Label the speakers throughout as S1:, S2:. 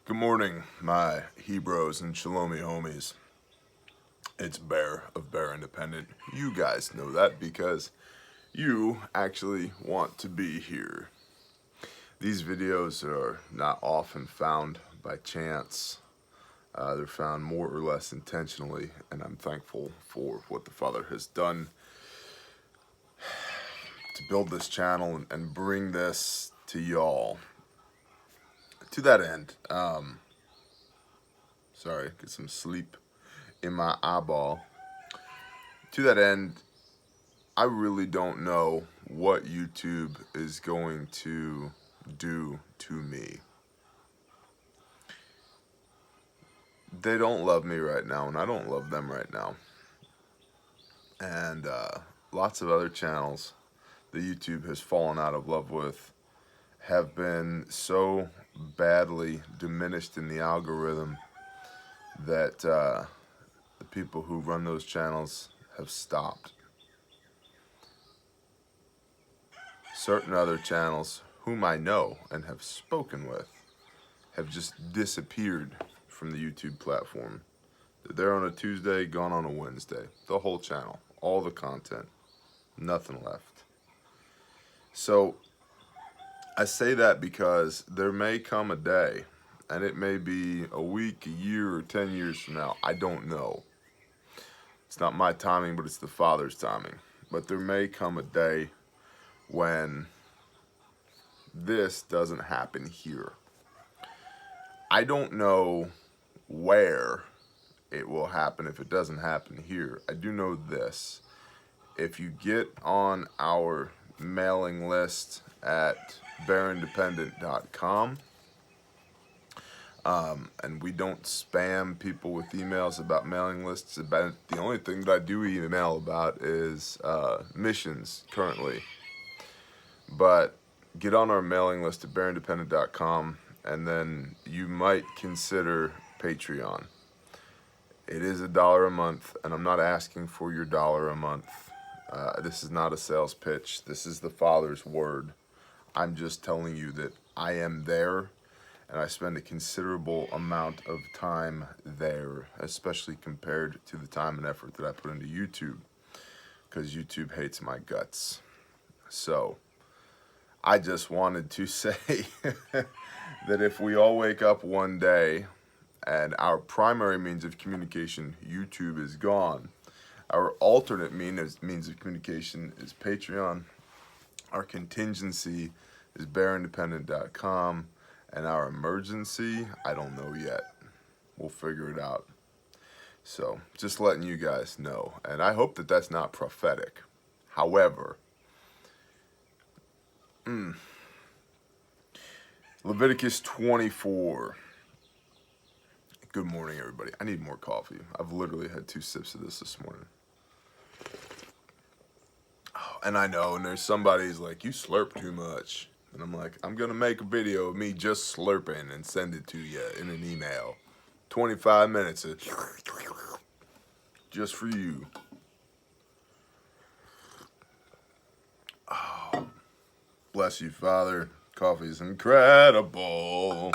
S1: Good morning, my Hebrews and Shalomi homies. It's Bear of Bear Independent. You guys know that because you actually want to be here. These videos are not often found by chance. They're found more or less intentionally, and I'm thankful for what the Father has done to build this channel and bring this to y'all. To that end, sorry, get some sleep in my eyeball. To that end, I really don't know what YouTube is going to do to me. They don't love me right now, and I don't love them right now. And lots of other channels that YouTube has fallen out of love with have been so badly diminished in the algorithm that the people who run those channels have stopped. Certain other channels, whom I know and have spoken with, have just disappeared from the YouTube platform. They're there on a Tuesday, gone on a Wednesday. The whole channel, all the content, nothing left. So I say that because there may come a day, and it may be a week, a year, or 10 years from now. I don't know. It's not my timing, but it's the Father's timing. But there may come a day when this doesn't happen here. I don't know where it will happen if it doesn't happen here. I do know this. If you get on our mailing list at bearindependent.com, and we don't spam people with emails about mailing lists. The only thing that I do email about is missions currently. But get on our mailing list at bearindependent.com, and then you might consider Patreon. It is $1 a month, and I'm not asking for your $1 a month. This is not a sales pitch. This is the Father's word. I'm just telling you that I am there, and I spend a considerable amount of time there, especially compared to the time and effort that I put into YouTube, because YouTube hates my guts. So I just wanted to say that if we all wake up one day and our primary means of communication, YouTube, is gone, our alternate means of communication is Patreon, our contingency is bearindependent.com, and our emergency, I don't know yet. We'll figure it out. So just letting you guys know, and I hope that that's not prophetic. However, Leviticus 24. Good morning, everybody. I need more coffee. I've literally had 2 sips of this morning. Oh, and I know, and there's somebody who's like, you slurp too much. And I'm like, I'm going to make a video of me just slurping and send it to you in an email. 25 minutes of just for you. Oh, bless you, Father. Coffee's incredible.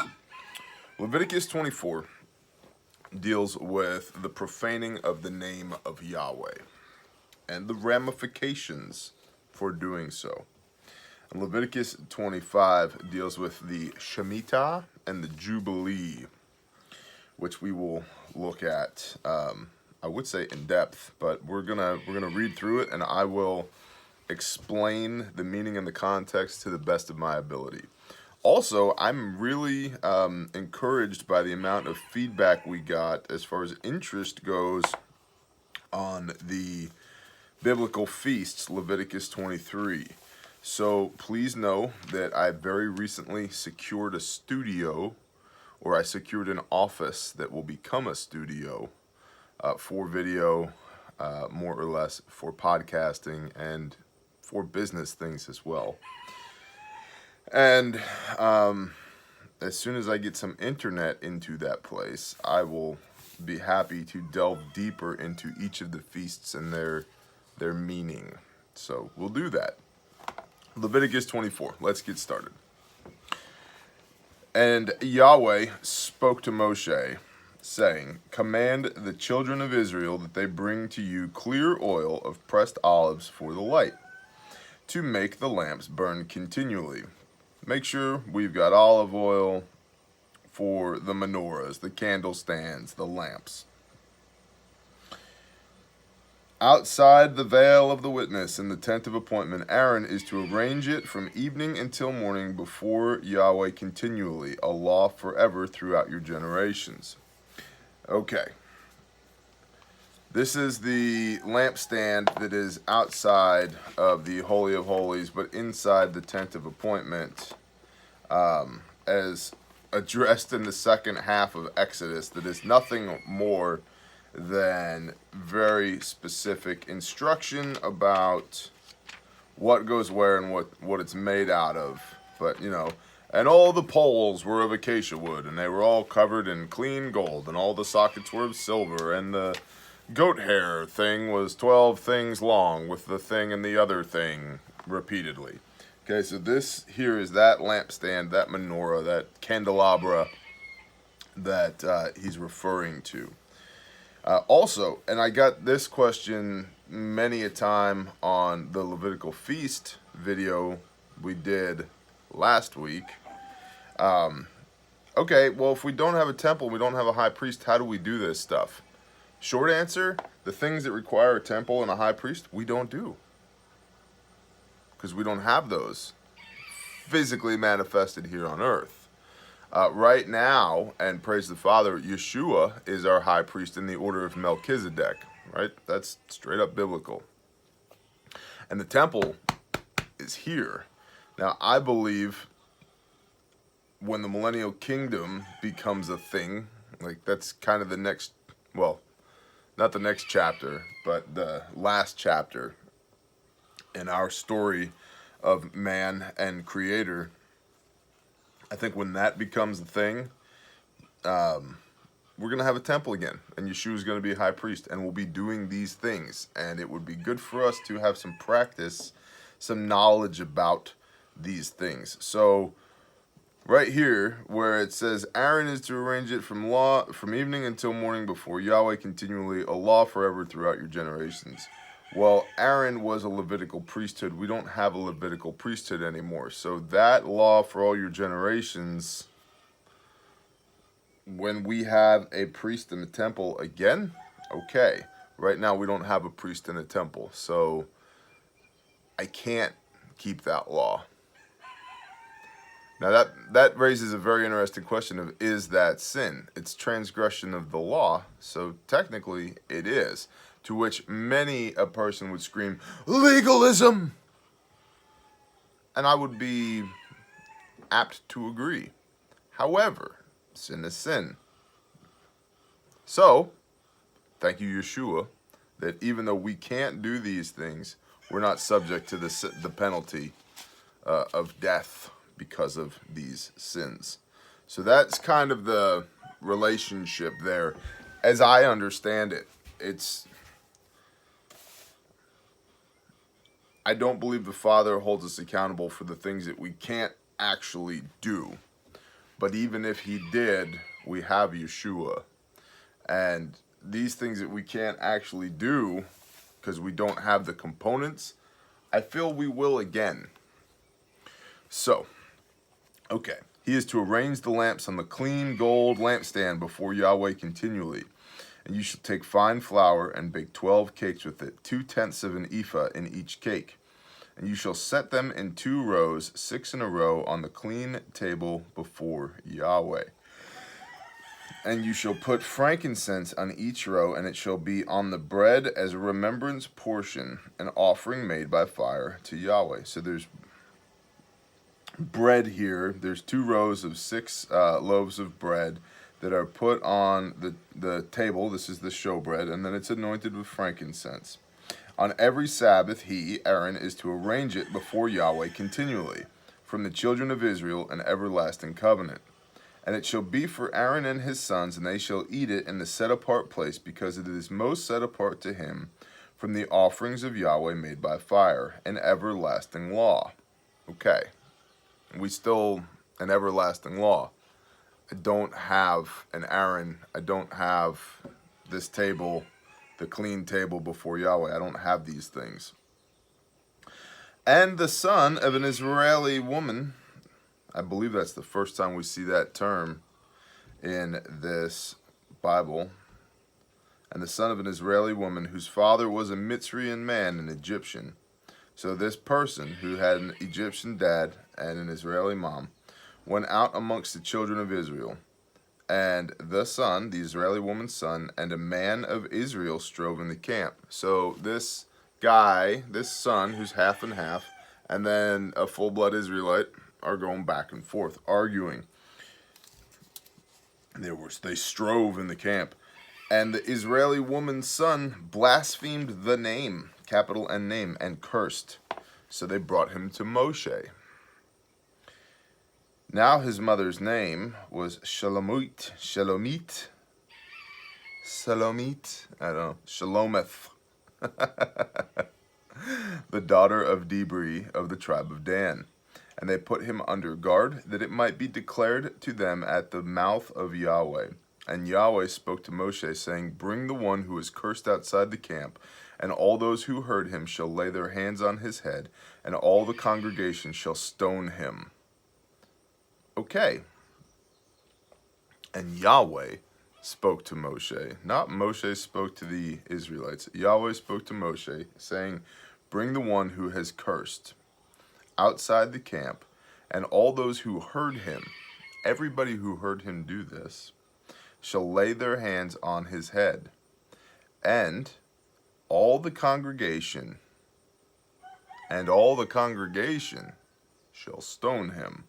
S1: Leviticus 24 deals with the profaning of the name of Yahweh and the ramifications for doing so. And Leviticus 25 deals with the Shemitah and the Jubilee, which we will look at, I would say in depth, but we're gonna read through it, and I will explain the meaning and the context to the best of my ability. Also, I'm really encouraged by the amount of feedback we got as far as interest goes on the biblical feasts, Leviticus 23. So please know that I very recently secured a studio, or I secured an office that will become a studio for video, more or less for podcasting and for business things as well. And as soon as I get some internet into that place, I will be happy to delve deeper into each of the feasts and their meaning. So we'll do that. Leviticus 24. Let's get started. And Yahweh spoke spoke to Moshe, saying, Command the children of Israel that they bring to you clear oil of pressed olives for the light, to make the lamps burn continually. Make sure we've got olive oil for the menorahs, the candle stands, the lamps. Outside the veil of the witness in the tent of appointment, Aaron is to arrange it from evening until morning before Yahweh continually, a law forever throughout your generations. Okay. This is the lampstand that is outside of the Holy of Holies, but inside the tent of appointment, as addressed in the second half of Exodus, that is nothing more than very specific instruction about what goes where and what it's made out of. But, you know, and all the poles were of acacia wood, and they were all covered in clean gold, and all the sockets were of silver, and the goat hair thing was 12 things long, with the thing and the other thing repeatedly. Okay, so this here is that lampstand, that menorah, that candelabra that he's referring to. Also, and I got this question many a time on the Levitical feast video we did last week. Okay, well, if we don't have a temple, we don't have a high priest, how do we do this stuff? Short answer, the things that require a temple and a high priest, we don't do. Because we don't have those physically manifested here on earth. Right now, and praise the Father, Yeshua is our high priest in the order of Melchizedek, right? That's straight up biblical. And the temple is here. Now, I believe when the Millennial Kingdom becomes a thing, like that's kind of the next, well, not the next chapter, but the last chapter in our story of man and creator. I think when that becomes a thing, we're going to have a temple again, and Yeshua is going to be a high priest, and we'll be doing these things, and it would be good for us to have some practice, some knowledge about these things. So right here, where it says, Aaron is to arrange it from evening until morning before Yahweh continually, a law forever throughout your generations. Well, Aaron was a Levitical priesthood. We don't have a Levitical priesthood anymore. So that law for all your generations, when we have a priest in the temple again, okay. Right now we don't have a priest in the temple. So I can't keep that law. Now that raises a very interesting question of, is that sin? It's transgression of the law, so technically it is. To which many a person would scream, legalism! And I would be apt to agree. However, sin is sin. So, thank you, Yeshua, that even though we can't do these things, we're not subject to the penalty of death because of these sins. So that's kind of the relationship there. As I understand it, I don't believe the Father holds us accountable for the things that we can't actually do. But even if he did, we have Yeshua. And these things that we can't actually do because we don't have the components, I feel we will again. So, okay. He is to arrange the lamps on the clean gold lampstand before Yahweh continually. And you shall take fine flour and bake 12 cakes with it, 2/10 of an ephah in each cake. And you shall set them in 2 rows, 6 in a row, on the clean table before Yahweh. And you shall put frankincense on each row, and it shall be on the bread as a remembrance portion, an offering made by fire to Yahweh. So there's bread here. There's 2 rows of 6 loaves of bread that are put on the table. This is the showbread, and then it's anointed with frankincense. On every Sabbath, he, Aaron, is to arrange it before Yahweh continually, from the children of Israel, an everlasting covenant. And it shall be for Aaron and his sons, and they shall eat it in the set-apart place, because it is most set apart to him from the offerings of Yahweh made by fire, an everlasting law. Okay, we still an everlasting law. I don't have an Aaron. I don't have this table, the clean table before Yahweh. I don't have these things. And the son of an Israeli woman, I believe that's the first time we see that term in this Bible. And the son of an Israeli woman whose father was a Mitzrayim man, an Egyptian. So this person who had an Egyptian dad and an Israeli mom went out amongst the children of Israel. And the son, the Israeli woman's son, and a man of Israel strove in the camp. So this guy, this son, who's half and half, and then a full-blood Israelite are going back and forth, arguing. They strove in the camp. And the Israeli woman's son blasphemed the name, capital N name, and cursed. So they brought him to Moshe. Now his mother's name was Shalomith, I don't know, Shalometh, the daughter of Dibri of the tribe of Dan. And they put him under guard, that it might be declared to them at the mouth of Yahweh. And Yahweh spoke to Moshe, saying, bring the one who is cursed outside the camp, and all those who heard him shall lay their hands on his head, and all the congregation shall stone him. Okay. And Yahweh spoke to Moshe. Not Moshe spoke to the Israelites. Yahweh spoke to Moshe, saying, bring the one who has cursed outside the camp, and all those who heard him, everybody who heard him do this, shall lay their hands on his head, and all the congregation shall stone him,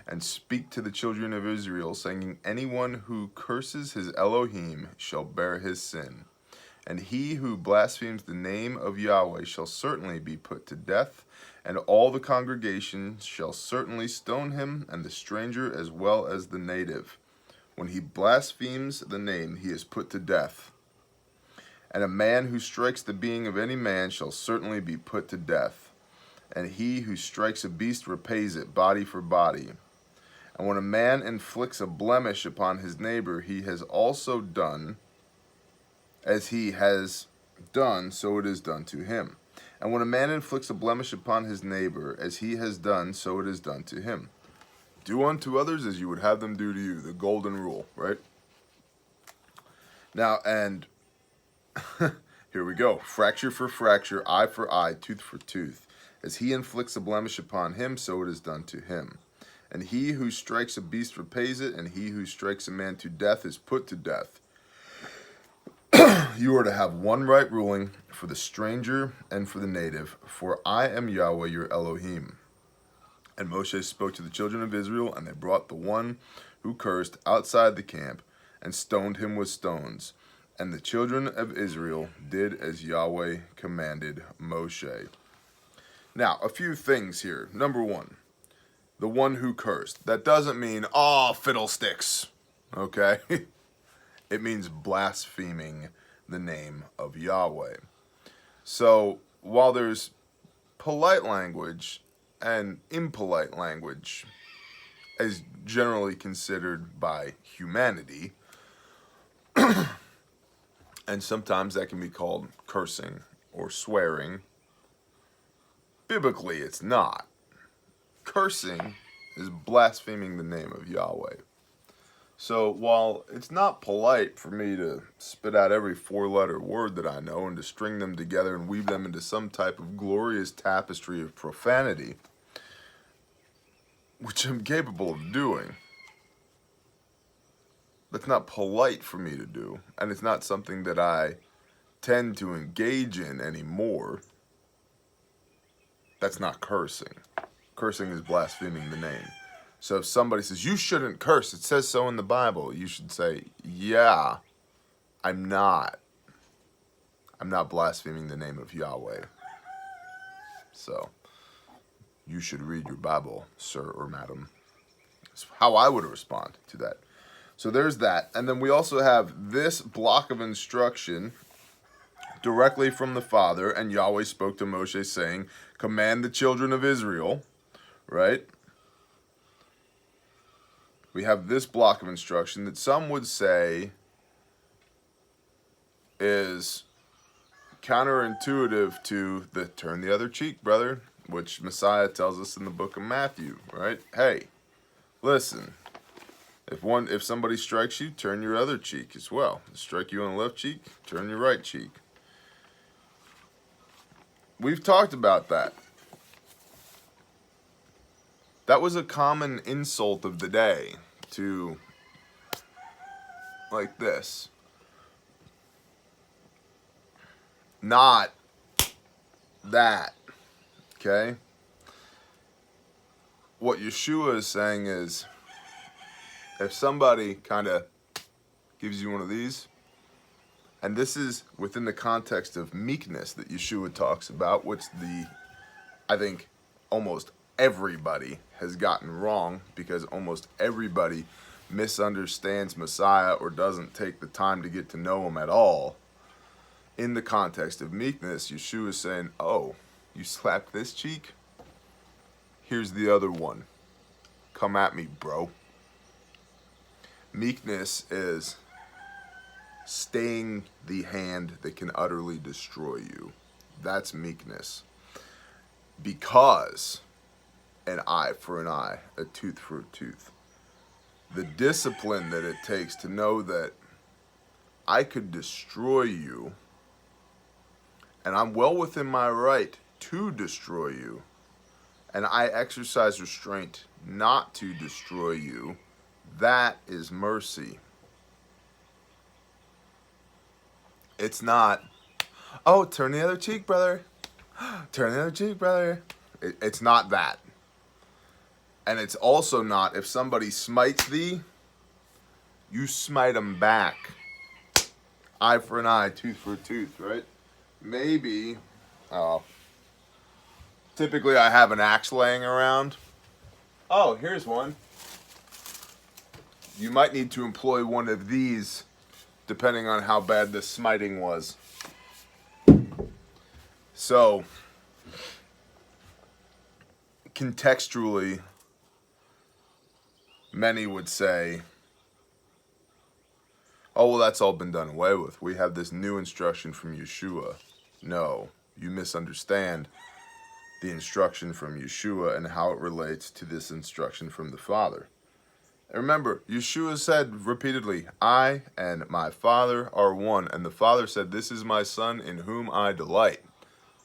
S1: and speak to the children of Israel, saying, anyone who curses his Elohim shall bear his sin, and he who blasphemes the name of Yahweh shall certainly be put to death, and all the congregation shall certainly stone him, and the stranger as well as the native. When he blasphemes the name, he is put to death. And a man who strikes the being of any man shall certainly be put to death. And he who strikes a beast repays it, body for body. And when a man inflicts a blemish upon his neighbor, he has also done as he has done, so it is done to him. And when a man inflicts a blemish upon his neighbor, as he has done, so it is done to him. Do unto others as you would have them do to you. The golden rule, right? Now, and here we go. Fracture for fracture, eye for eye, tooth for tooth. As he inflicts a blemish upon him, so it is done to him. And he who strikes a beast repays it, and he who strikes a man to death is put to death. You are to have one right ruling for the stranger and for the native, for I am Yahweh your Elohim. And Moshe spoke to the children of Israel, and they brought the one who cursed outside the camp, and stoned him with stones. And the children of Israel did as Yahweh commanded Moshe. Now, a few things here. Number one, the one who cursed. That doesn't mean, oh, fiddlesticks, okay? It means blaspheming the name of Yahweh. So, while there's polite language and impolite language as generally considered by humanity, and sometimes that can be called cursing or swearing, biblically it's not. Cursing is blaspheming the name of Yahweh. So while it's not polite for me to spit out every four-letter word that I know and to string them together and weave them into some type of glorious tapestry of profanity, which I'm capable of doing, that's not polite for me to do, and it's not something that I tend to engage in anymore. That's not cursing. Cursing is blaspheming the name. So if somebody says, you shouldn't curse, it says so in the Bible, you should say, yeah, I'm not blaspheming the name of Yahweh. So you should read your Bible, sir or madam. That's how I would respond to that. So there's that. And then we also have this block of instruction directly from the Father. And Yahweh spoke to Moshe saying, command the children of Israel, right? we have this block of instruction that some would say is counterintuitive to the turn the other cheek, brother, which Messiah tells us in the book of Matthew, right? Hey, listen, if somebody strikes you, turn your other cheek as well. Strike you on the left cheek, turn your right cheek. We've talked about that. That was a common insult of the day to, like this. Not that, okay? What Yeshua is saying is, if somebody kind of gives you one of these, and this is within the context of meekness that Yeshua talks about, which I think almost everybody has gotten wrong, because almost everybody misunderstands Messiah or doesn't take the time to get to know him at all. In the context of meekness, Yeshua is saying, oh, you slapped this cheek? Here's the other one. Come at me, bro. Meekness is staying the hand that can utterly destroy you. That's meekness. Because an eye for an eye, a tooth for a tooth. The discipline that it takes to know that I could destroy you, and I'm well within my right to destroy you, and I exercise restraint not to destroy you, that is mercy. It's not, oh, turn the other cheek, brother. Turn the other cheek, brother. It's not that. And it's also not, if somebody smites thee, you smite them back. Eye for an eye, tooth for a tooth, right? Maybe, typically I have an axe laying around. Oh, here's one. You might need to employ one of these depending on how bad the smiting was. So, contextually, many would say, oh, well, that's all been done away with. We have this new instruction from Yeshua. No, you misunderstand the instruction from Yeshua and how it relates to this instruction from the Father. And remember, Yeshua said repeatedly, I and my Father are one. And the Father said, this is my Son in whom I delight.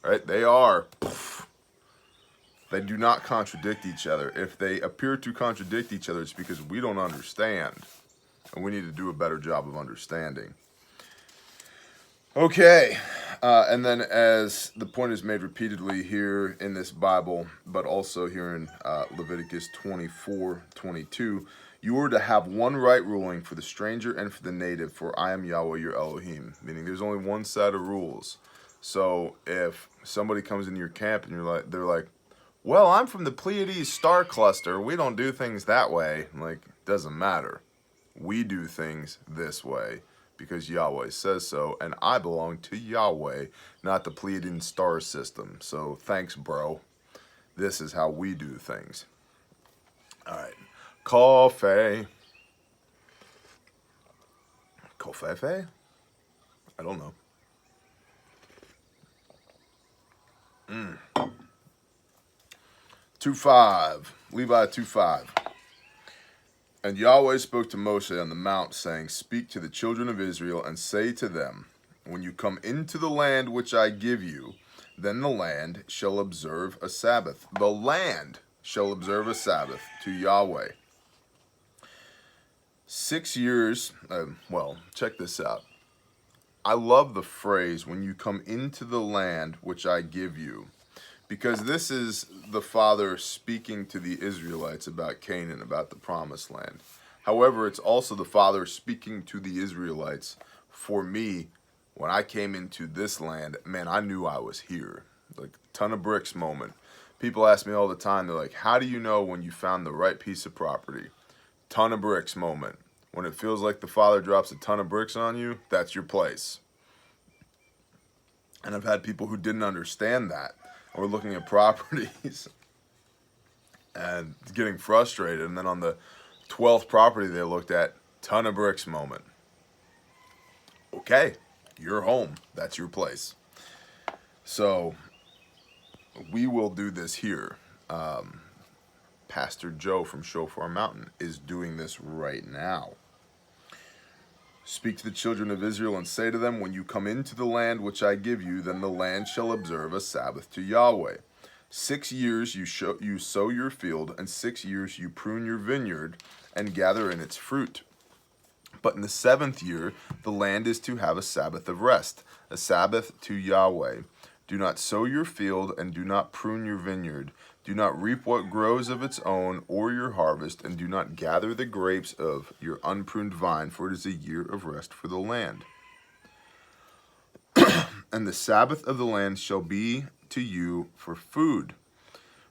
S1: Right? They do not contradict each other. If they appear to contradict each other, it's because we don't understand. And we need to do a better job of understanding. Okay, and then as the point is made repeatedly here in this Bible, but also here in Leviticus 24:22, you are to have one right ruling for the stranger and for the native, for I am Yahweh your Elohim. Meaning there's only one set of rules. So if somebody comes into your camp and they're like, well, I'm from the Pleiades star cluster. We don't do things that way. Like, doesn't matter. We do things this way because Yahweh says so, and I belong to Yahweh, not the Pleiadian star system. So thanks, bro. This is how we do things. All right. Coffee. Coffee? I don't know. 2:5, Levi 2:5. And Yahweh spoke to Moshe on the mount, saying, speak to the children of Israel and say to them, when you come into the land which I give you, then the land shall observe a Sabbath. The land shall observe a Sabbath to Yahweh. 6 years, check this out. I love the phrase, when you come into the land which I give you, because this is the Father speaking to the Israelites about Canaan, about the promised land. However, it's also the Father speaking to the Israelites. For me, when I came into this land, man, I knew I was here. Like, ton of bricks moment. People ask me all the time, they're like, how do you know when you found the right piece of property? Ton of bricks moment. When it feels like the Father drops a ton of bricks on you, that's your place. And I've had people who didn't understand that, or looking at properties and getting frustrated. And then on the 12th property they looked at, ton of bricks moment. Okay, you're home. That's your place. So we will do this here. Pastor Joe from Shofar Mountain is doing this right now. Speak to the children of Israel and say to them, when you come into the land which I give you, then the land shall observe a Sabbath to Yahweh. 6 years you sow your field, and 6 years you prune your vineyard and gather in its fruit. But in the 7th year, the land is to have a Sabbath of rest, a Sabbath to Yahweh. Do not sow your field, and do not prune your vineyard. Do not reap what grows of its own, or your harvest, and do not gather the grapes of your unpruned vine, for it is a year of rest for the land. And the Sabbath of the land shall be to you for food,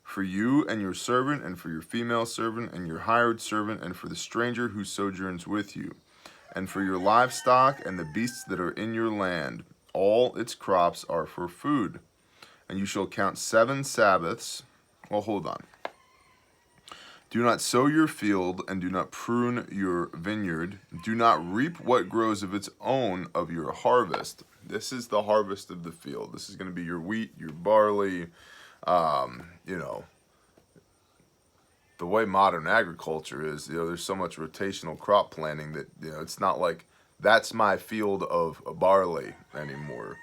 S1: for you and your servant, and for your female servant, and your hired servant, and for the stranger who sojourns with you, and for your livestock and the beasts that are in your land. All its crops are for food. And you shall count 7 Sabbaths. Well, hold on. Do not sow your field, and do not prune your vineyard. Do not reap what grows of its own of your harvest. This is the harvest of the field. This is going to be your wheat, your barley, the way modern agriculture is, there's so much rotational crop planting that, it's not like that's my field of barley anymore.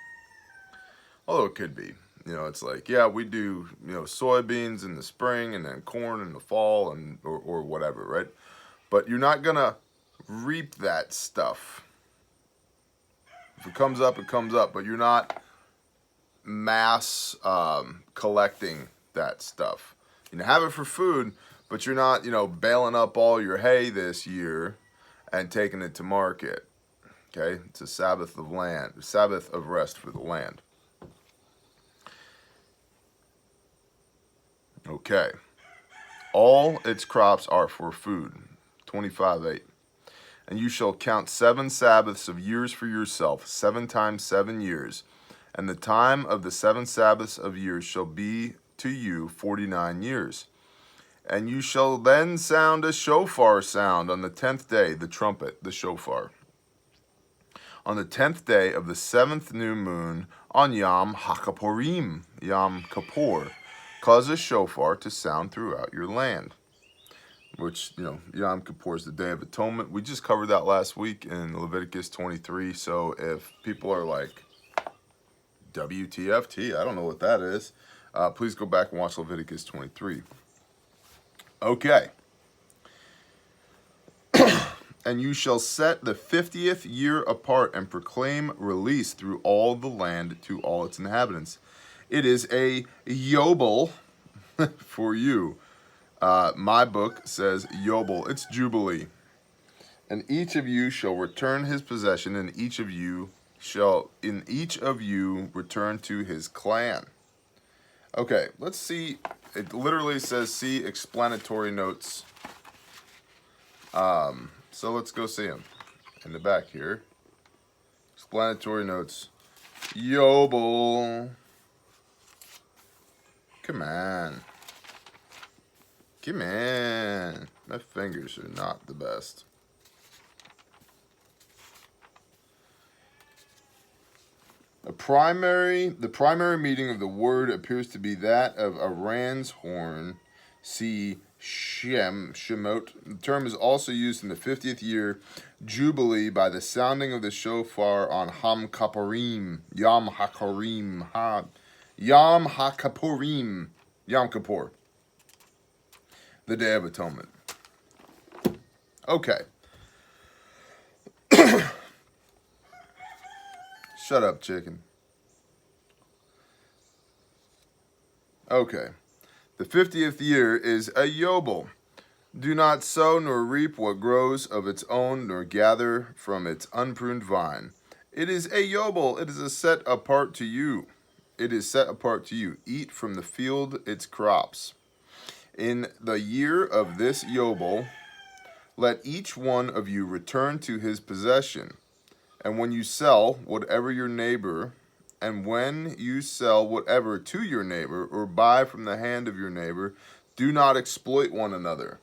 S1: Although it could be. It's like, yeah, we do, soybeans in the spring and then corn in the fall and or whatever, right? But you're not going to reap that stuff. If it comes up, it comes up. But you're not mass collecting that stuff. You have it for food, but you're not, baling up all your hay this year and taking it to market. Okay? It's a Sabbath of land, a Sabbath of rest for the land. Okay. All its crops are for food. 25:8. And you shall count 7 Sabbaths of years for yourself, 7 times 7 years. And the time of the 7 Sabbaths of years shall be to you 49 years. And you shall then sound a shofar sound on the 10th day, the trumpet, the shofar. On the 10th day of the 7th new moon, on Yom HaKippurim, Yom Kippur, cause a shofar to sound throughout your land. Which, Yom Kippur is the Day of Atonement. We just covered that last week in Leviticus 23. So if people are like, WTFT, I don't know what that is, please go back and watch Leviticus 23. Okay. And you shall set the 50th year apart and proclaim release through all the land to all its inhabitants. It is a Yobel for you. My book says Yobel. It's Jubilee. And each of you shall return his possession, and each of you return to his clan. Okay, let's see. It literally says see explanatory notes. So let's go see them in the back here. Explanatory notes. Yobel. Come on. Come on. My fingers are not the best. The primary meaning of the word appears to be that of a ram's horn. See Shemot. The term is also used in the 50th year Jubilee by the sounding of the shofar on Yom Kippur, the Day of Atonement. Okay. Shut up, chicken. Okay. The 50th year is a Yobel. Do not sow nor reap what grows of its own, nor gather from its unpruned vine. It is a Yobel. It is a set apart to you. It is set apart to you. Eat from the field its crops. In the year of this Yobel, let each one of you return to his possession. And when you sell whatever your neighbor, and when you sell whatever to your neighbor, or buy from the hand of your neighbor, do not exploit one another.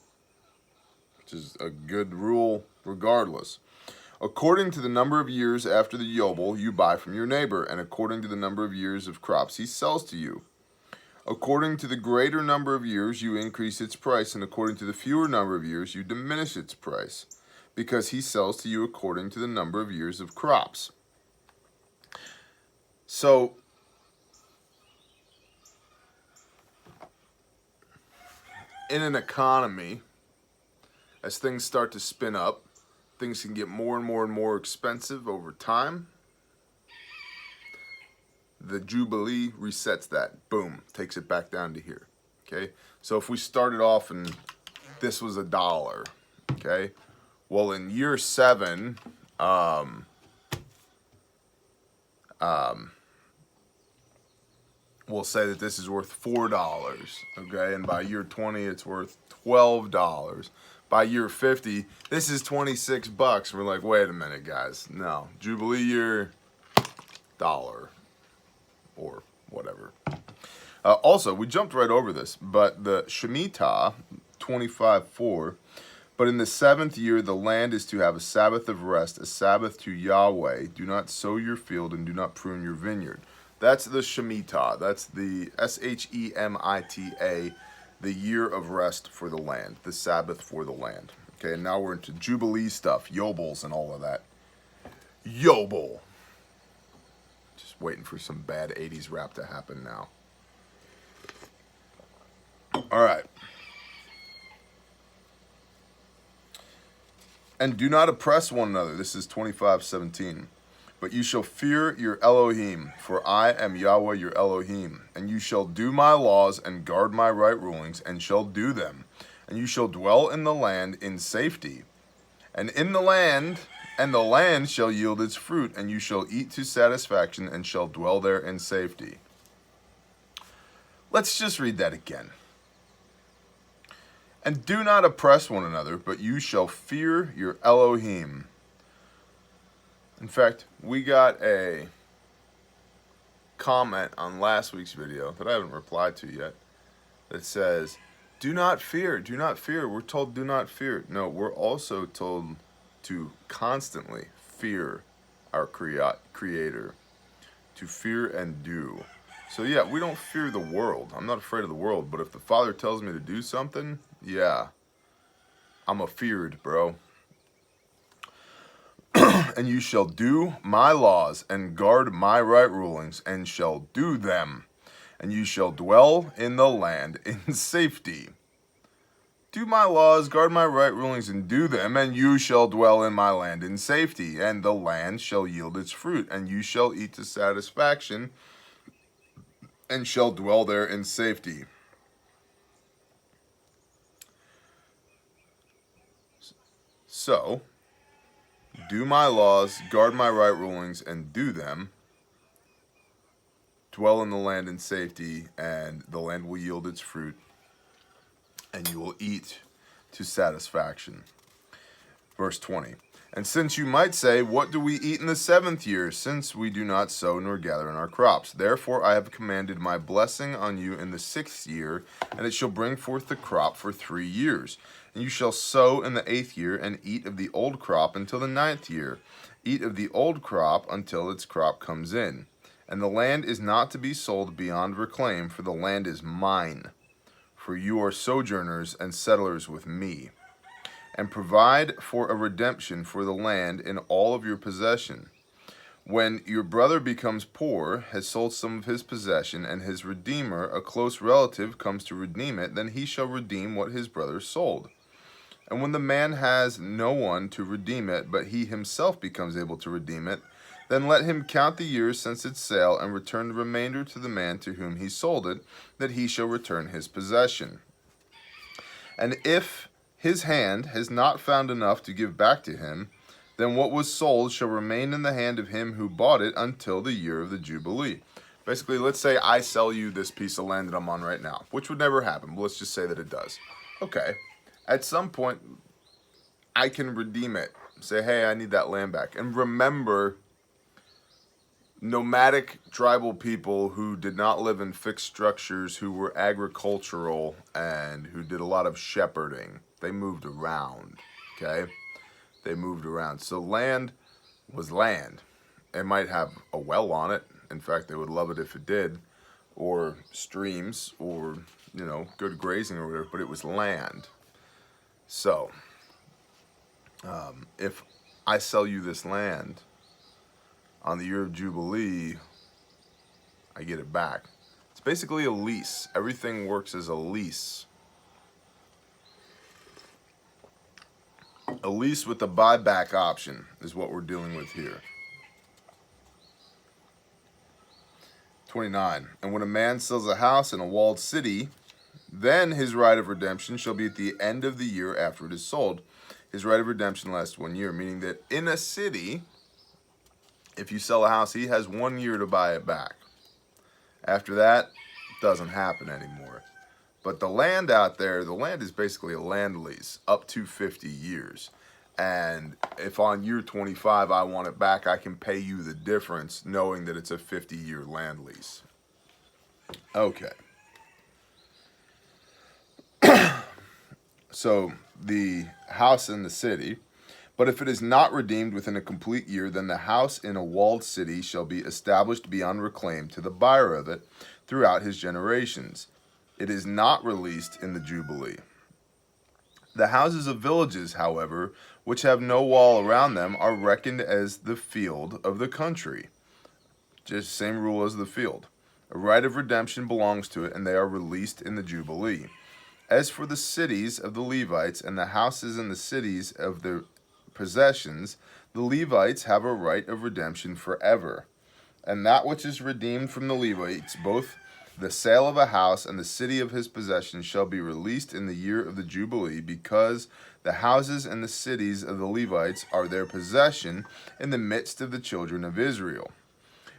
S1: which is a good rule regardless. According to the number of years after the Yobel you buy from your neighbor, and according to the number of years of crops he sells to you. According to the greater number of years you increase its price, and according to the fewer number of years you diminish its price, because he sells to you according to the number of years of crops. So, in an economy, as things start to spin up, things can get more and more and more expensive over time. The Jubilee resets that. Boom. Takes it back down to here. Okay? So if we started off and this was $1, okay? Well, in year 7, we'll say that this is worth $4, okay? And by year 20, it's worth $12. By year 50, this is $26. We're like, wait a minute, guys. No, Jubilee year, $1 or whatever. Also, we jumped right over this, but the Shemitah 25:4. But in the 7th year, the land is to have a Sabbath of rest, a Sabbath to Yahweh. Do not sow your field and do not prune your vineyard. That's the Shemitah. That's the SHEMITA, the year of rest for the land, the Sabbath for the land. Okay, and now we're into Jubilee stuff, Yobels and all of that. Yobel. Just waiting for some bad 80s rap to happen now. All right. And do not oppress one another. This is 25:17. But you shall fear your Elohim, for I am Yahweh your Elohim. And you shall do my laws and guard my right rulings, and shall do them. And you shall dwell in the land in safety. And in the land shall yield its fruit, and you shall eat to satisfaction, and shall dwell there in safety. Let's just read that again. And do not oppress one another, but you shall fear your Elohim. In fact, we got a comment on last week's video that I haven't replied to yet that says, do not fear, do not fear. We're told do not fear. No, we're also told to constantly fear our Creator, to fear and do. So yeah, we don't fear the world. I'm not afraid of the world, but if the Father tells me to do something, yeah, I'm afeared, bro. And you shall do my laws and guard my right rulings, and shall do them. And you shall dwell in the land in safety. Do my laws, guard my right rulings, and do them, and you shall dwell in my land in safety. And the land shall yield its fruit, and you shall eat to satisfaction, and shall dwell there in safety. So, do my laws, guard my right rulings, and do them. Dwell in the land in safety, and the land will yield its fruit, and you will eat to satisfaction. Verse 20. And since you might say, what do we eat in the 7th year, since we do not sow nor gather in our crops? Therefore I have commanded my blessing on you in the 6th year, and it shall bring forth the crop for 3 years. And you shall sow in the 8th year, and eat of the old crop until the 9th year. Eat of the old crop until its crop comes in. And the land is not to be sold beyond reclaim, for the land is mine. For you are sojourners and settlers with me. And provide for a redemption for the land in all of your possession. When your brother becomes poor, has sold some of his possession, and his redeemer, a close relative, comes to redeem it, then he shall redeem what his brother sold. And when the man has no one to redeem it, but he himself becomes able to redeem it, then let him count the years since its sale, and return the remainder to the man to whom he sold it, that he shall return his possession. And if his hand has not found enough to give back to him, then what was sold shall remain in the hand of him who bought it until the year of the Jubilee. Basically, let's say I sell you this piece of land that I'm on right now, which would never happen, but let's just say that it does. Okay. At some point, I can redeem it. Say, hey, I need that land back. And remember nomadic tribal people who did not live in fixed structures, who were agricultural and who did a lot of shepherding. They moved around, okay? They moved around. So land was land. It might have a well on it. In fact, they would love it if it did. Or streams, or, you know, good grazing or whatever, but it was land. So, if I sell you this land on the year of Jubilee, I get it back. It's basically a lease. Everything works as a lease. A lease with a buyback option is what we're dealing with here. 29. And when a man sells a house in a walled city, then his right of redemption shall be at the end of the year after it is sold. His right of redemption lasts 1 year, meaning that in a city, if you sell a house, he has 1 year to buy it back. After that, it doesn't happen anymore. But the land out there, the land is basically a land lease up to 50 years. And if on year 25 I want it back, I can pay you the difference knowing that it's a 50-year land lease. Okay. So the house in the city, but if it is not redeemed within a complete year, then the house in a walled city shall be established beyond reclaim to the buyer of it throughout his generations. It is not released in the Jubilee. The houses of villages, however, which have no wall around them, are reckoned as the field of the country. Just same rule as the field. A right of redemption belongs to it, and they are released in the Jubilee. As for the cities of the Levites and the houses in the cities of their possessions, the Levites have a right of redemption forever. And that which is redeemed from the Levites, both the sale of a house and the city of his possession, shall be released in the year of the Jubilee, because the houses and the cities of the Levites are their possession in the midst of the children of Israel.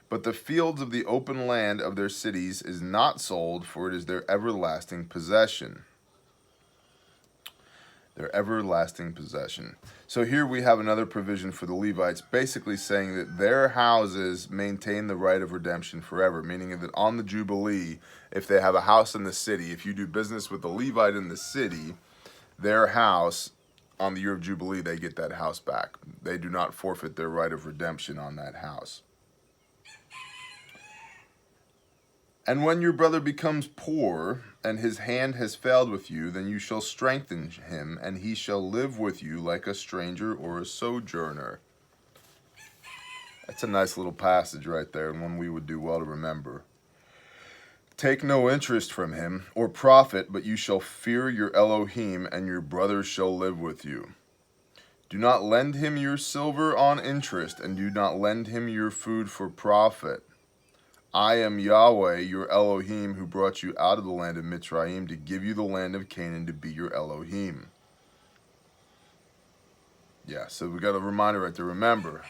S1: But the fields of the open land of their cities is not sold, for it is their everlasting possession. Their everlasting possession. So here we have another provision for the Levites, basically saying that their houses maintain the right of redemption forever, meaning that on the Jubilee, if they have a house in the city, if you do business with a Levite in the city, their house, on the year of Jubilee, they get that house back. They do not forfeit their right of redemption on that house. And when your brother becomes poor, and his hand has failed with you, then you shall strengthen him, and he shall live with you like a stranger or a sojourner. That's a nice little passage right there, and one we would do well to remember. Take no interest from him, or profit, but you shall fear your Elohim, and your brother shall live with you. Do not lend him your silver on interest, and do not lend him your food for profit. I am Yahweh, your Elohim, who brought you out of the land of Mitzrayim to give you the land of Canaan to be your Elohim. Yeah, so we got a reminder right there. Remember,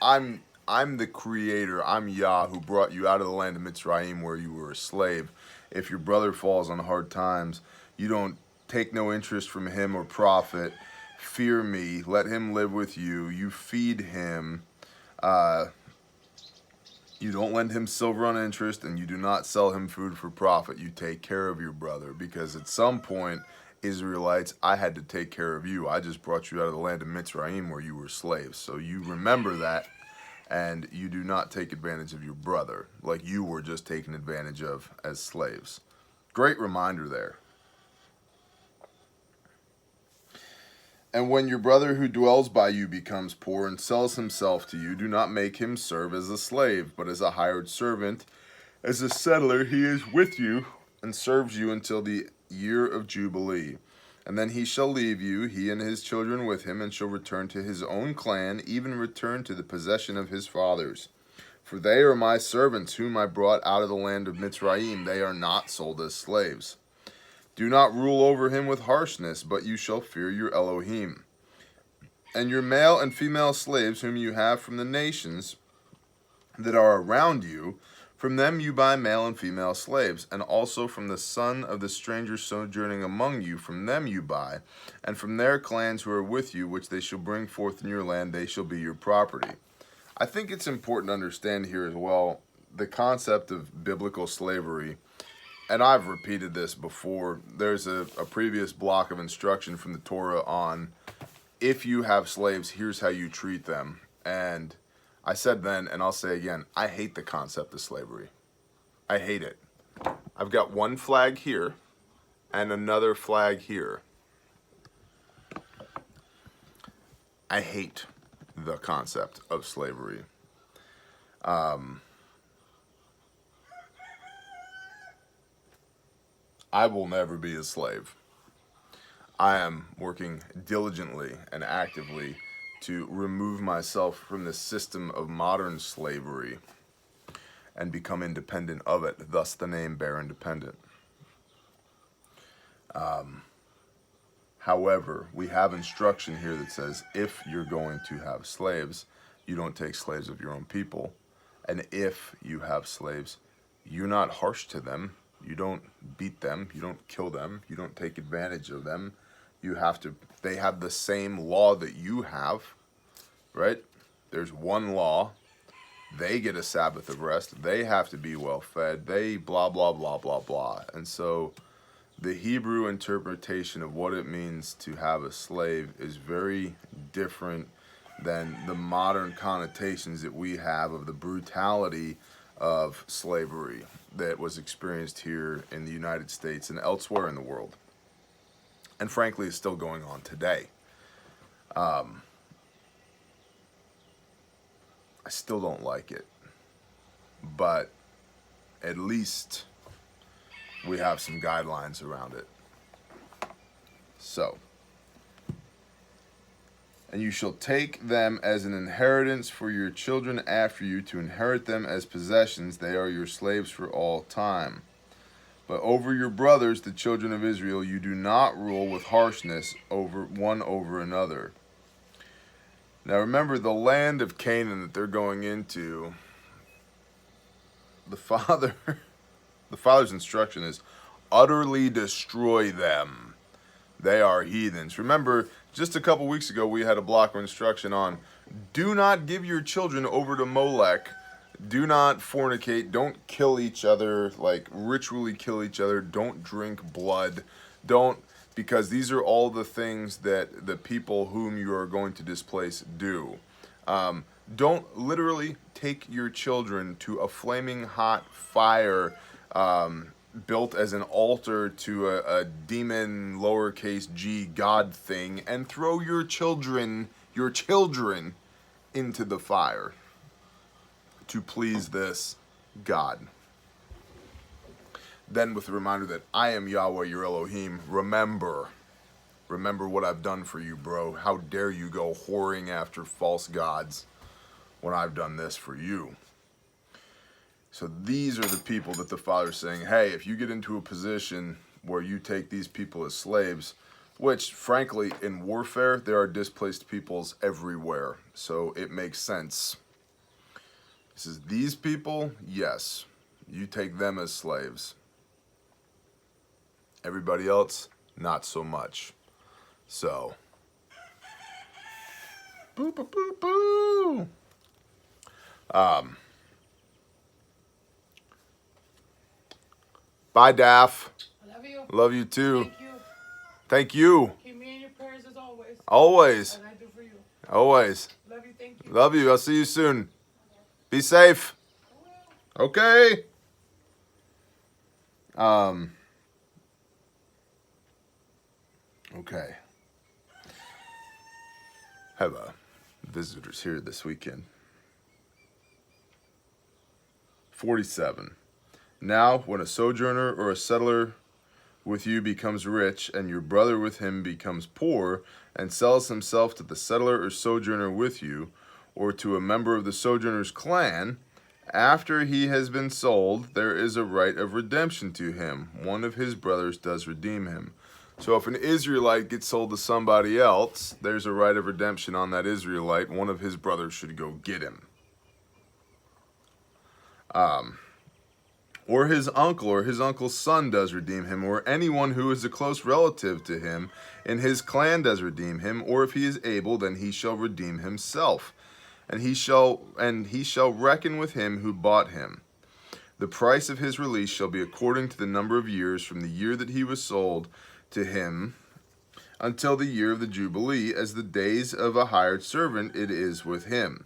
S1: I'm the creator. I'm Yah, who brought you out of the land of Mitzrayim where you were a slave. If your brother falls on hard times, you don't take no interest from him or profit. Fear me. Let him live with you. You feed him. You don't lend him silver on interest, and you do not sell him food for profit. You take care of your brother, because at some point, Israelites, I had to take care of you. I just brought you out of the land of Mitzrayim where you were slaves. So you remember that, and you do not take advantage of your brother like you were just taken advantage of as slaves. Great reminder there. And when your brother who dwells by you becomes poor and sells himself to you, do not make him serve as a slave, but as a hired servant. As a settler, he is with you and serves you until the year of Jubilee. And then he shall leave you, he and his children with him, and shall return to his own clan, even return to the possession of his fathers. For they are my servants, whom I brought out of the land of Mitzrayim. They are not sold as slaves. Do not rule over him with harshness, but you shall fear your Elohim. And your male and female slaves whom you have from the nations that are around you, from them you buy male and female slaves, and also from the son of the stranger sojourning among you, from them you buy, and from their clans who are with you, which they shall bring forth in your land, they shall be your property. I think it's important to understand here as well the concept of biblical slavery. And I've repeated this before. There's a previous block of instruction from the Torah on if you have slaves, here's how you treat them. And I said then, and I'll say again, I hate the concept of slavery. I hate it. I've got one flag here and another flag here. I hate the concept of slavery. I will never be a slave. I am working diligently and actively to remove myself from the system of modern slavery and become independent of it, thus the name Bear Independent. However, we have instruction here that says if you're going to have slaves, you don't take slaves of your own people. And if you have slaves, you're not harsh to them. You don't beat them. You don't kill them. You don't take advantage of them. They have the same law that you have, right? There's one law. They get a Sabbath of rest. They have to be well fed. They blah, blah, blah, blah, blah. And so the Hebrew interpretation of what it means to have a slave is very different than the modern connotations that we have of the brutality of slavery that was experienced here in the United States and elsewhere in the world. And frankly, is still going on today. I still don't like it. But at least we have some guidelines around it. So, and you shall take them as an inheritance for your children after you to inherit them as possessions. They are your slaves for all time. But over your brothers, the children of Israel, you do not rule with harshness over another. Now remember, the land of Canaan that they're going into, the father's instruction is utterly destroy them. They are heathens. Remember, just a couple weeks ago, we had a block of instruction on do not give your children over to Molech. Do not fornicate. Don't kill each other, like ritually kill each other. Don't drink blood. Because these are all the things that the people whom you are going to displace do. Don't literally take your children to a flaming hot fire built as an altar to a demon lowercase g god thing and throw your children into the fire to please this God. Then with the reminder that I am Yahweh your Elohim, remember what I've done for you, bro. How dare you go whoring after false gods when I've done this for you. So these are the people that the Father's saying, hey, if you get into a position where you take these people as slaves, which frankly in warfare there are displaced peoples everywhere, so it makes sense. He says, these people, yes, you take them as slaves. Everybody else, not so much. So, boo, boo, boo, boo. Bye, Daff.
S2: I love you.
S1: Love you too.
S2: Thank you.
S1: Thank you.
S2: Keep me in your prayers as always.
S1: Always.
S2: And I do for you.
S1: Always.
S2: Love you. Thank you.
S1: Love you. I'll see you soon. Be safe. Okay. Okay. Have visitors here this weekend. 47. Now, when a sojourner or a settler with you becomes rich, and your brother with him becomes poor, and sells himself to the settler or sojourner with you, or to a member of the sojourner's clan, after he has been sold, there is a right of redemption to him. One of his brothers does redeem him. So if an Israelite gets sold to somebody else, there's a right of redemption on that Israelite. One of his brothers should go get him. Or his uncle's son does redeem him, or anyone who is a close relative to him in his clan does redeem him, or if he is able, then he shall redeem himself. and he shall reckon with him who bought him. The price of his release shall be according to the number of years from the year that he was sold to him until the year of the Jubilee, as the days of a hired servant it is with him.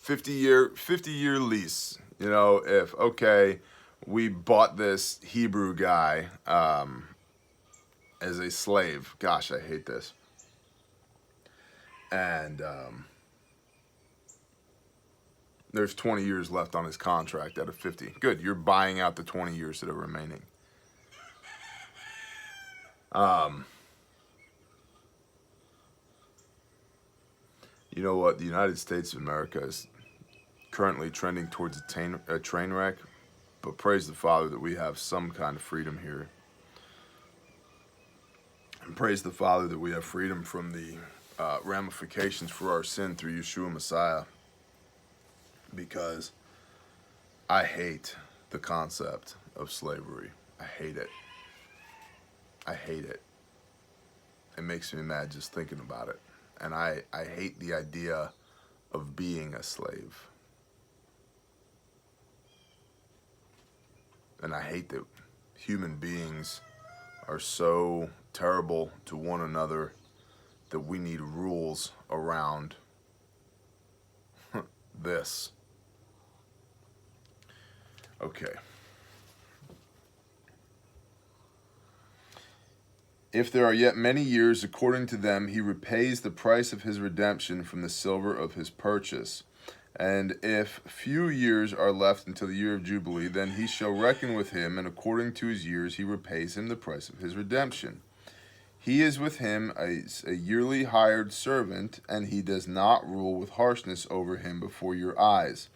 S1: 50-year lease. You know, if, okay, we bought this Hebrew guy as a slave. Gosh, I hate this. And there's 20 years left on his contract out of 50. Good, you're buying out the 20 years that are remaining. You know what? The United States of America is currently trending towards a train wreck, but praise the Father that we have some kind of freedom here. And praise the Father that we have freedom from the ramifications for our sin through Yeshua Messiah, because I hate the concept of slavery. I hate it. I hate it. It makes me mad just thinking about it. And I hate the idea of being a slave. And I hate that human beings are so terrible to one another that we need rules around this. Okay. If there are yet many years, according to them, he repays the price of his redemption from the silver of his purchase. And if few years are left until the year of Jubilee, then he shall reckon with him, and according to his years he repays him the price of his redemption. He is with him a yearly hired servant, and he does not rule with harshness over him before your eyes.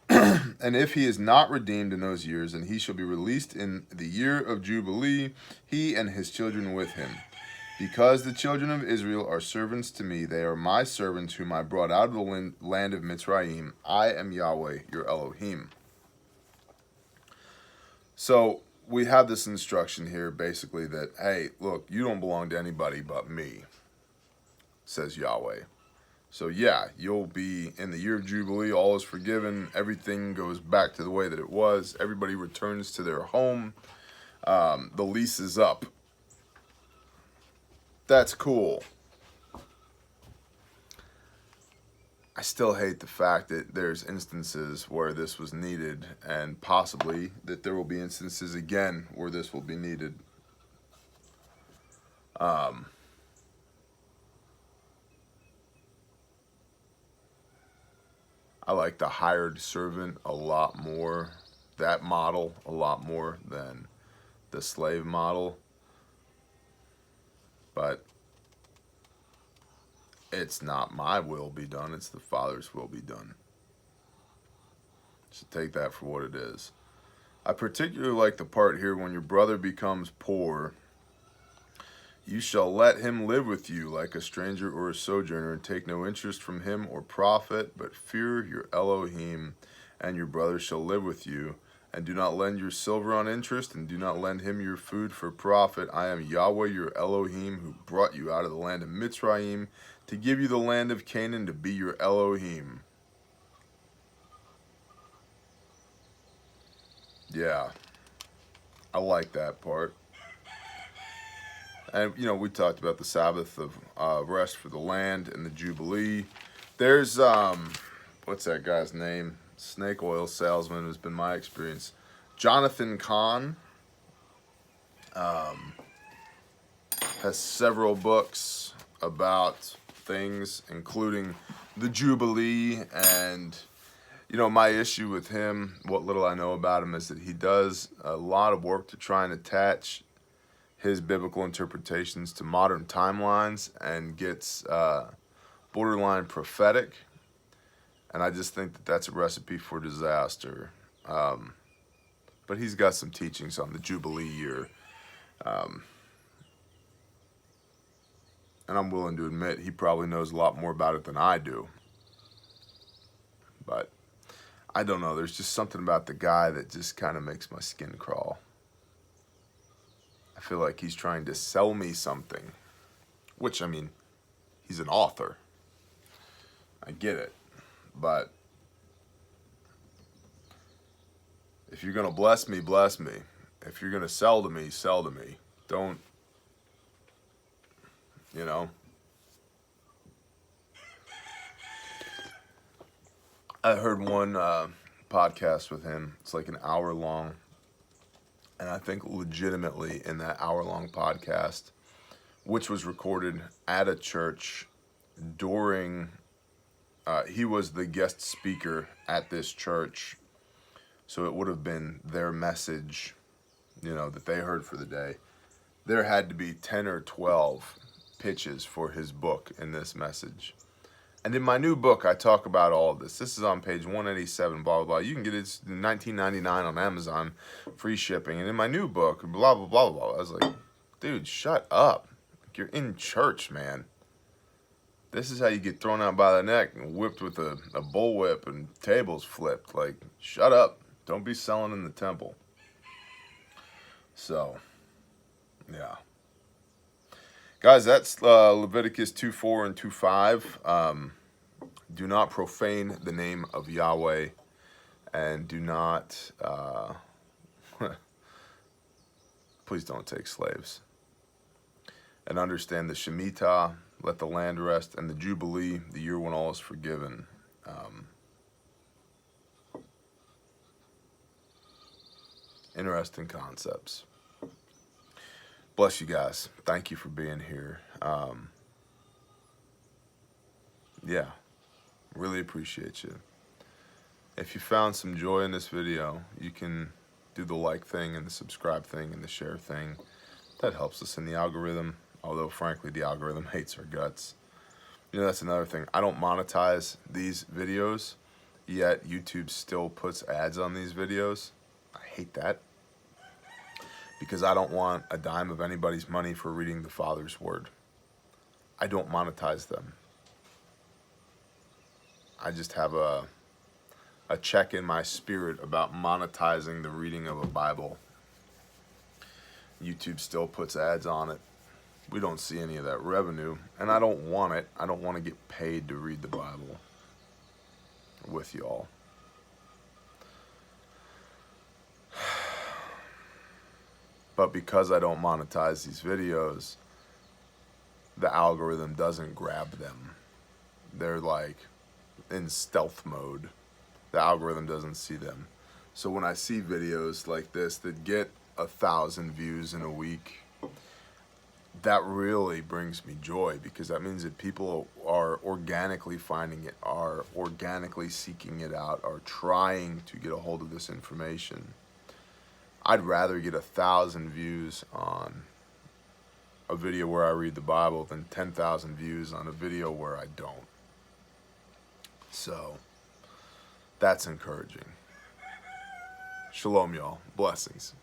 S1: And if he is not redeemed in those years, then he shall be released in the year of Jubilee, he and his children with him. Because the children of Israel are servants to me, they are my servants whom I brought out of the land of Mitzrayim. I am Yahweh, your Elohim. So we have this instruction here, basically, that, hey, look, you don't belong to anybody but me, says Yahweh. So yeah, you'll be in the year of Jubilee, all is forgiven, everything goes back to the way that it was, everybody returns to their home, the lease is up. That's cool. I still hate the fact that there's instances where this was needed, and possibly that there will be instances again where this will be needed. I like the hired servant a lot more, that model a lot more than the slave model. But it's not my will be done, it's the Father's will be done. So take that for what it is. I particularly like the part here, when your brother becomes poor, you shall let him live with you like a stranger or a sojourner, and take no interest from him or profit, but fear your Elohim, and your brother shall live with you. And do not lend your silver on interest, and do not lend him your food for profit. I am Yahweh your Elohim, who brought you out of the land of Mitzrayim, to give you the land of Canaan, to be your Elohim. Yeah, I like that part. And, you know, we talked about the Sabbath of rest for the land and the Jubilee. There's, what's that guy's name? Snake oil salesman has been my experience. Jonathan Cahn has several books about things, including the Jubilee. And, you know, my issue with him, what little I know about him, is that he does a lot of work to try and attach his biblical interpretations to modern timelines, and gets borderline prophetic. And I just think that that's a recipe for disaster. But he's got some teachings on the Jubilee year. And I'm willing to admit he probably knows a lot more about it than I do. But I don't know. There's just something about the guy that just kind of makes my skin crawl. I feel like he's trying to sell me something. Which, I mean, he's an author. I get it. But if you're going to bless me, bless me. If you're going to sell to me, sell to me. Don't, you know. I heard one podcast with him. It's like an hour long. And I think legitimately in that hour-long podcast, which was recorded at a church during, he was the guest speaker at this church. So it would have been their message, you know, that they heard for the day. There had to be 10 or 12 pitches for his book in this message. And in my new book, I talk about all of this. This is on page 187, blah, blah, blah. You can get it $19.99 on Amazon, free shipping. And in my new book, blah, blah, blah, blah. I was like, dude, shut up. You're in church, man. This is how you get thrown out by the neck and whipped with a bullwhip and tables flipped. Like, shut up. Don't be selling in the temple. So, yeah. Guys, that's Leviticus 2:4 and 2:5. Do not profane the name of Yahweh, and do not, please don't take slaves. And understand the Shemitah, let the land rest, and the Jubilee, the year when all is forgiven. Interesting concepts. Bless you guys. Thank you for being here. Yeah, really appreciate you. If you found some joy in this video, you can do the like thing and the subscribe thing and the share thing. That helps us in the algorithm, although frankly the algorithm hates our guts. You know, that's another thing. I don't monetize these videos, yet YouTube still puts ads on these videos. I hate that. Because I don't want a dime of anybody's money for reading the Father's Word. I don't monetize them. I just have a check in my spirit about monetizing the reading of a Bible. YouTube still puts ads on it. We don't see any of that revenue, and I don't want it. I don't want to get paid to read the Bible with y'all. But because I don't monetize these videos, the algorithm doesn't grab them. They're like in stealth mode. The algorithm doesn't see them. So when I see videos like this that get 1,000 views in a week, that really brings me joy, because that means that people are organically finding it, are organically seeking it out, are trying to get a hold of this information. I'd rather get 1,000 views on a video where I read the Bible than 10,000 views on a video where I don't. So, that's encouraging. Shalom, y'all. Blessings.